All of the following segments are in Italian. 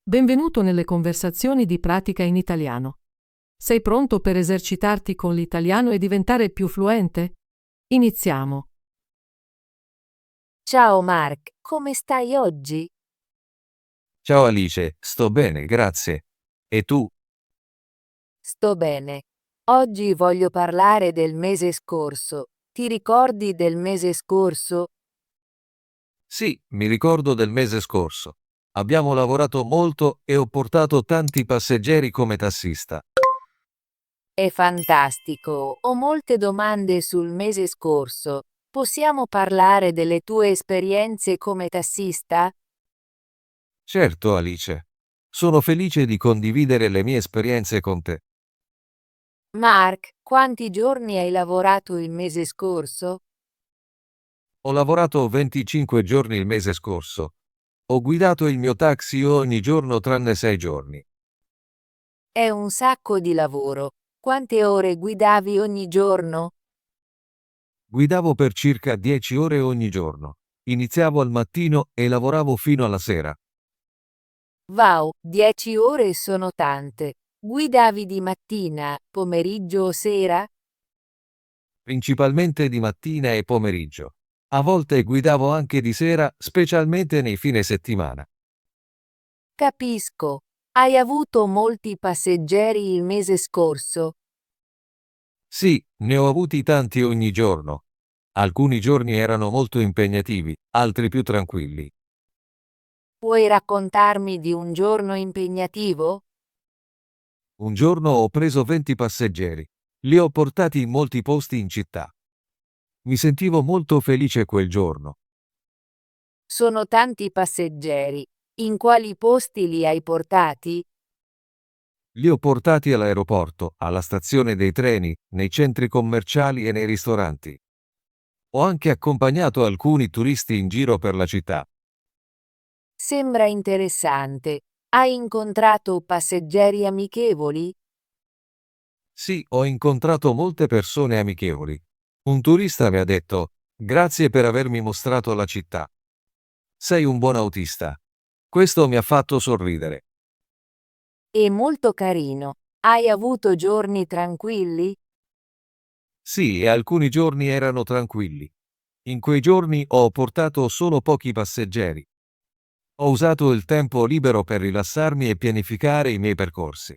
Benvenuto nelle conversazioni di pratica in italiano. Sei pronto per esercitarti con l'italiano e diventare più fluente? Iniziamo. Ciao Mark, come stai oggi? Ciao Alice, sto bene, grazie. E tu? Sto bene. Oggi voglio parlare del mese scorso. Ti ricordi del mese scorso? Sì, mi ricordo del mese scorso. Abbiamo lavorato molto e ho portato tanti passeggeri come tassista. È fantastico. Ho molte domande sul mese scorso. Possiamo parlare delle tue esperienze come tassista? Certo, Alice. Sono felice di condividere le mie esperienze con te. Mark, quanti giorni hai lavorato il mese scorso? Ho lavorato 25 giorni il mese scorso. Ho guidato il mio taxi ogni giorno tranne 6 giorni. È un sacco di lavoro. Quante ore guidavi ogni giorno? Guidavo per circa 10 ore ogni giorno. Iniziavo al mattino e lavoravo fino alla sera. Wow, 10 ore sono tante. Guidavi di mattina, pomeriggio o sera? Principalmente di mattina e pomeriggio. A volte guidavo anche di sera, specialmente nei fine settimana. Capisco. Hai avuto molti passeggeri il mese scorso. Sì, ne ho avuti tanti ogni giorno. Alcuni giorni erano molto impegnativi, altri più tranquilli. Puoi raccontarmi di un giorno impegnativo? Un giorno ho preso 20 passeggeri. Li ho portati in molti posti in città. Mi sentivo molto felice quel giorno. Sono tanti passeggeri. In quali posti li hai portati? Li ho portati all'aeroporto, alla stazione dei treni, nei centri commerciali e nei ristoranti. Ho anche accompagnato alcuni turisti in giro per la città. Sembra interessante. Hai incontrato passeggeri amichevoli? Sì, ho incontrato molte persone amichevoli. Un turista mi ha detto: "Grazie per avermi mostrato la città. Sei un buon autista." Questo mi ha fatto sorridere. È molto carino. Hai avuto giorni tranquilli? Sì, e alcuni giorni erano tranquilli. In quei giorni ho portato solo pochi passeggeri. Ho usato il tempo libero per rilassarmi e pianificare i miei percorsi.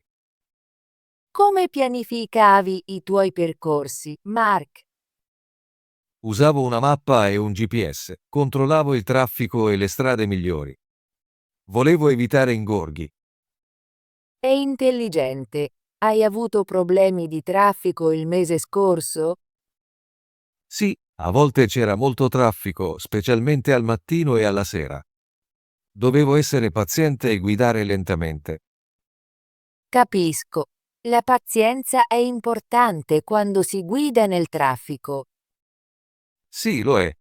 Come pianificavi i tuoi percorsi, Mark? Usavo una mappa e un GPS, controllavo il traffico e le strade migliori. Volevo evitare ingorghi. È intelligente. Hai avuto problemi di traffico il mese scorso? Sì, a volte c'era molto traffico, specialmente al mattino e alla sera. Dovevo essere paziente e guidare lentamente. Capisco. La pazienza è importante quando si guida nel traffico. Sì, lo è.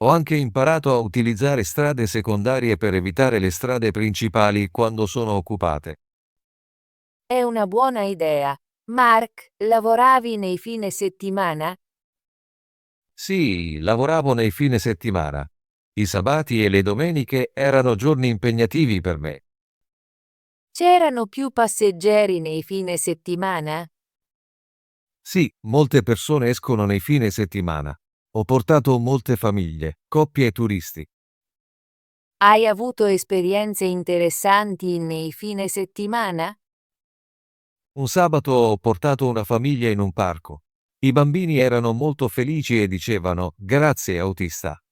Ho anche imparato a utilizzare strade secondarie per evitare le strade principali quando sono occupate. È una buona idea. Mark, lavoravi nei fine settimana? Sì, lavoravo nei fine settimana. I sabati e le domeniche erano giorni impegnativi per me. C'erano più passeggeri nei fine settimana? Sì, molte persone escono nei fine settimana. Ho portato molte famiglie, coppie e turisti. Hai avuto esperienze interessanti nei fine settimana? Un sabato ho portato una famiglia in un parco. I bambini erano molto felici e dicevano: "Grazie, autista."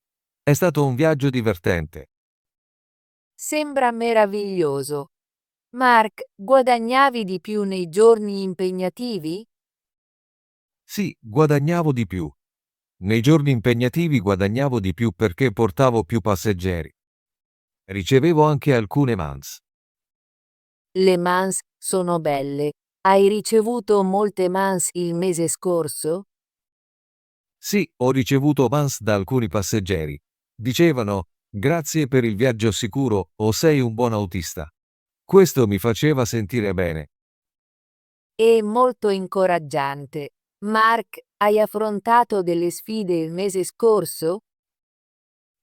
È stato un viaggio divertente. Sembra meraviglioso. Mark, guadagnavi di più nei giorni impegnativi? Sì, guadagnavo di più. Nei giorni impegnativi guadagnavo di più perché portavo più passeggeri. Ricevevo anche alcune mans. Le mans sono belle. Hai ricevuto molte mans il mese scorso? Sì, ho ricevuto mans da alcuni passeggeri. Dicevano: "Grazie per il viaggio sicuro" o "Sei un buon autista." Questo mi faceva sentire bene. È molto incoraggiante. Mark, hai affrontato delle sfide il mese scorso?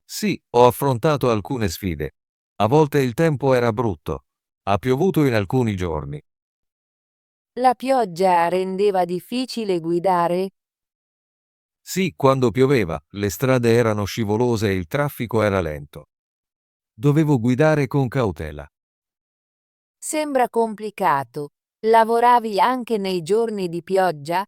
Sì, ho affrontato alcune sfide. A volte il tempo era brutto. Ha piovuto in alcuni giorni. La pioggia rendeva difficile guidare? Sì, quando pioveva, le strade erano scivolose e il traffico era lento. Dovevo guidare con cautela. Sembra complicato. Lavoravi anche nei giorni di pioggia?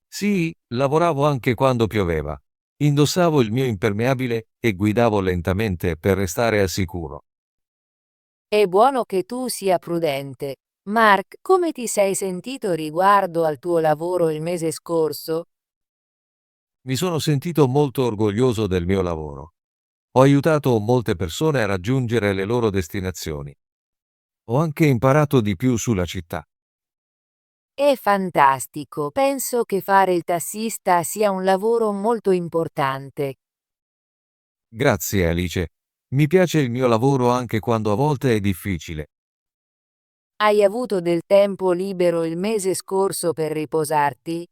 Sì, lavoravo anche quando pioveva. Indossavo il mio impermeabile e guidavo lentamente per restare al sicuro. È buono che tu sia prudente. Mark, come ti sei sentito riguardo al tuo lavoro il mese scorso? Mi sono sentito molto orgoglioso del mio lavoro. Ho aiutato molte persone a raggiungere le loro destinazioni. Ho anche imparato di più sulla città. È fantastico. Penso che fare il tassista sia un lavoro molto importante. Grazie, Alice. Mi piace il mio lavoro anche quando a volte è difficile. Hai avuto del tempo libero il mese scorso per riposarti?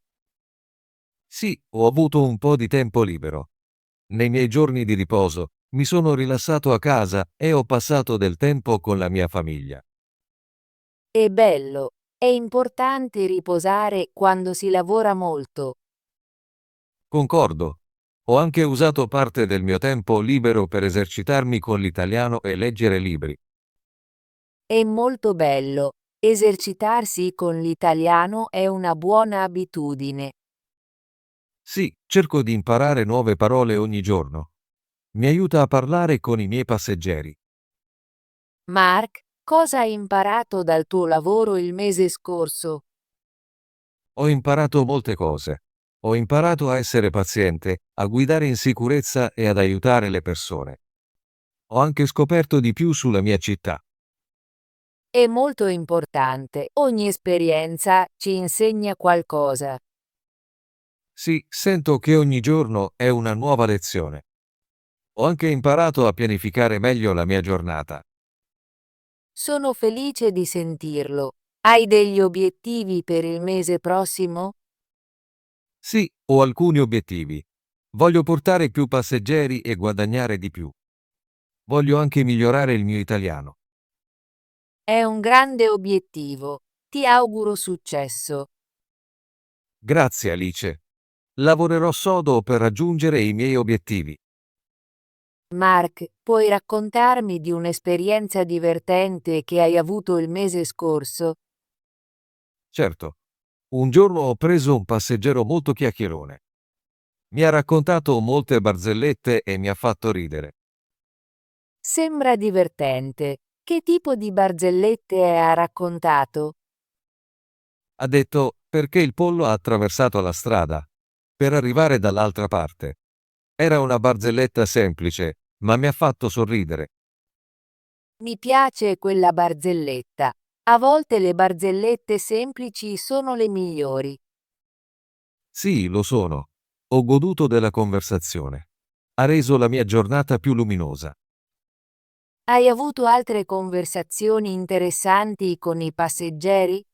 Sì, ho avuto un po' di tempo libero. Nei miei giorni di riposo, mi sono rilassato a casa e ho passato del tempo con la mia famiglia. È bello. È importante riposare quando si lavora molto. Concordo. Ho anche usato parte del mio tempo libero per esercitarmi con l'italiano e leggere libri. È molto bello. Esercitarsi con l'italiano è una buona abitudine. Sì, cerco di imparare nuove parole ogni giorno. Mi aiuta a parlare con i miei passeggeri. Mark, cosa hai imparato dal tuo lavoro il mese scorso? Ho imparato molte cose. Ho imparato a essere paziente, a guidare in sicurezza e ad aiutare le persone. Ho anche scoperto di più sulla mia città. È molto importante. Ogni esperienza ci insegna qualcosa. Sì, sento che ogni giorno è una nuova lezione. Ho anche imparato a pianificare meglio la mia giornata. Sono felice di sentirlo. Hai degli obiettivi per il mese prossimo? Sì, ho alcuni obiettivi. Voglio portare più passeggeri e guadagnare di più. Voglio anche migliorare il mio italiano. È un grande obiettivo. Ti auguro successo. Grazie, Alice. Lavorerò sodo per raggiungere i miei obiettivi. Mark, puoi raccontarmi di un'esperienza divertente che hai avuto il mese scorso? Certo. Un giorno ho preso un passeggero molto chiacchierone. Mi ha raccontato molte barzellette e mi ha fatto ridere. Sembra divertente. Che tipo di barzellette ha raccontato? Ha detto, perché il pollo ha attraversato la strada? Per arrivare dall'altra parte. Era una barzelletta semplice, ma mi ha fatto sorridere. Mi piace quella barzelletta. A volte le barzellette semplici sono le migliori. Sì, lo sono. Ho goduto della conversazione. Ha reso la mia giornata più luminosa. Hai avuto altre conversazioni interessanti con i passeggeri?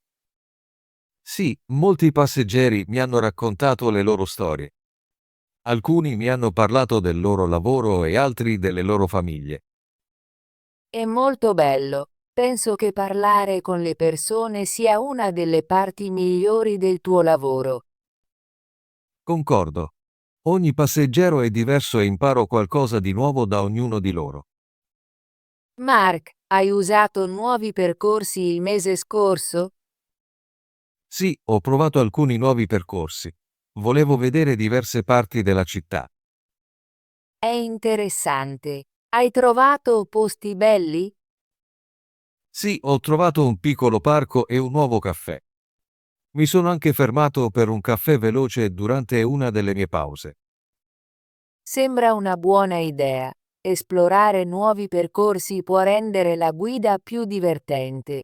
Sì, molti passeggeri mi hanno raccontato le loro storie. Alcuni mi hanno parlato del loro lavoro e altri delle loro famiglie. È molto bello. Penso che parlare con le persone sia una delle parti migliori del tuo lavoro. Concordo. Ogni passeggero è diverso e imparo qualcosa di nuovo da ognuno di loro. Mark, hai usato nuovi percorsi il mese scorso? Sì, ho provato alcuni nuovi percorsi. Volevo vedere diverse parti della città. È interessante. Hai trovato posti belli? Sì, ho trovato un piccolo parco e un nuovo caffè. Mi sono anche fermato per un caffè veloce durante una delle mie pause. Sembra una buona idea. Esplorare nuovi percorsi può rendere la guida più divertente.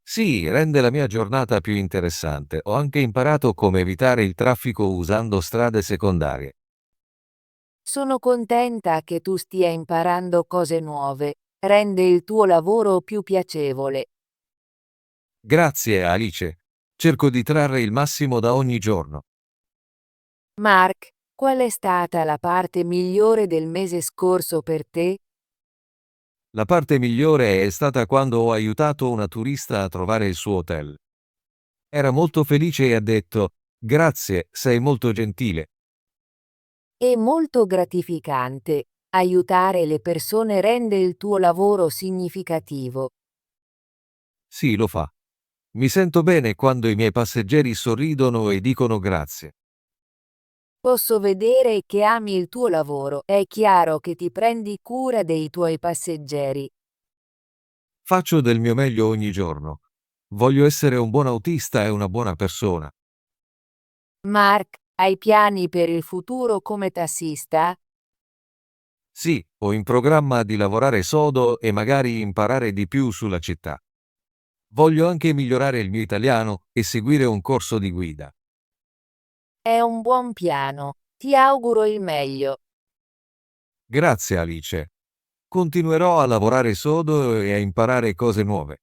Sì, rende la mia giornata più interessante. Ho anche imparato come evitare il traffico usando strade secondarie. Sono contenta che tu stia imparando cose nuove. Rende il tuo lavoro più piacevole. Grazie, Alice. Cerco di trarre il massimo da ogni giorno. Mark, qual è stata la parte migliore del mese scorso per te? La parte migliore è stata quando ho aiutato una turista a trovare il suo hotel. Era molto felice e ha detto: "Grazie, sei molto gentile". È molto gratificante. Aiutare le persone rende il tuo lavoro significativo. Sì, lo fa. Mi sento bene quando i miei passeggeri sorridono e dicono grazie. Posso vedere che ami il tuo lavoro. È chiaro che ti prendi cura dei tuoi passeggeri. Faccio del mio meglio ogni giorno. Voglio essere un buon autista e una buona persona. Mark, hai piani per il futuro come tassista? Sì, ho in programma di lavorare sodo e magari imparare di più sulla città. Voglio anche migliorare il mio italiano e seguire un corso di guida. È un buon piano. Ti auguro il meglio. Grazie Alice. Continuerò a lavorare sodo e a imparare cose nuove.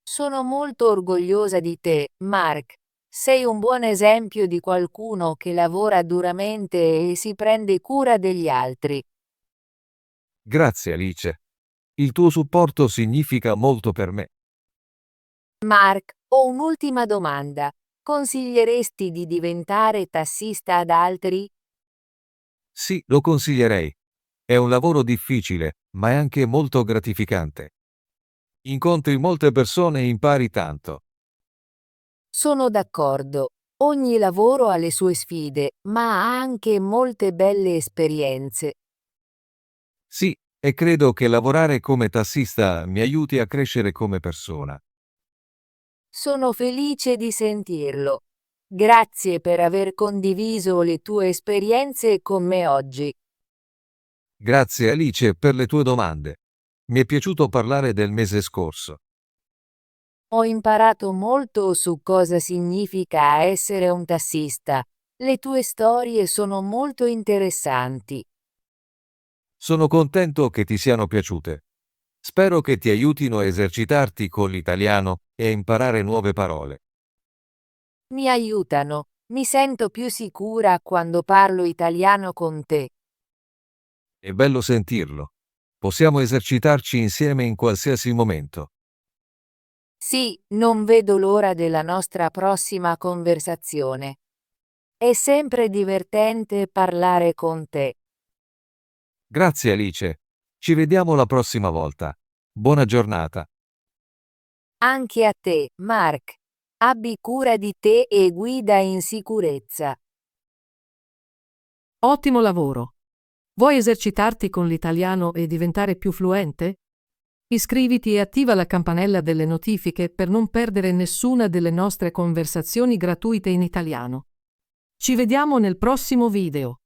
Sono molto orgogliosa di te, Mark. Sei un buon esempio di qualcuno che lavora duramente e si prende cura degli altri. Grazie Alice. Il tuo supporto significa molto per me. Mark, ho un'ultima domanda. Consiglieresti di diventare tassista ad altri? Sì, lo consiglierei. È un lavoro difficile, ma è anche molto gratificante. Incontri molte persone e impari tanto. Sono d'accordo. Ogni lavoro ha le sue sfide, ma ha anche molte belle esperienze. Sì, e credo che lavorare come tassista mi aiuti a crescere come persona. Sono felice di sentirlo. Grazie per aver condiviso le tue esperienze con me oggi. Grazie Alice per le tue domande. Mi è piaciuto parlare del mese scorso. Ho imparato molto su cosa significa essere un tassista. Le tue storie sono molto interessanti. Sono contento che ti siano piaciute. Spero che ti aiutino a esercitarti con l'italiano e a imparare nuove parole. Mi aiutano. Mi sento più sicura quando parlo italiano con te. È bello sentirlo. Possiamo esercitarci insieme in qualsiasi momento. Sì, non vedo l'ora della nostra prossima conversazione. È sempre divertente parlare con te. Grazie Alice. Ci vediamo la prossima volta. Buona giornata. Anche a te, Mark. Abbi cura di te e guida in sicurezza. Ottimo lavoro! Vuoi esercitarti con l'italiano e diventare più fluente? Iscriviti e attiva la campanella delle notifiche per non perdere nessuna delle nostre conversazioni gratuite in italiano. Ci vediamo nel prossimo video.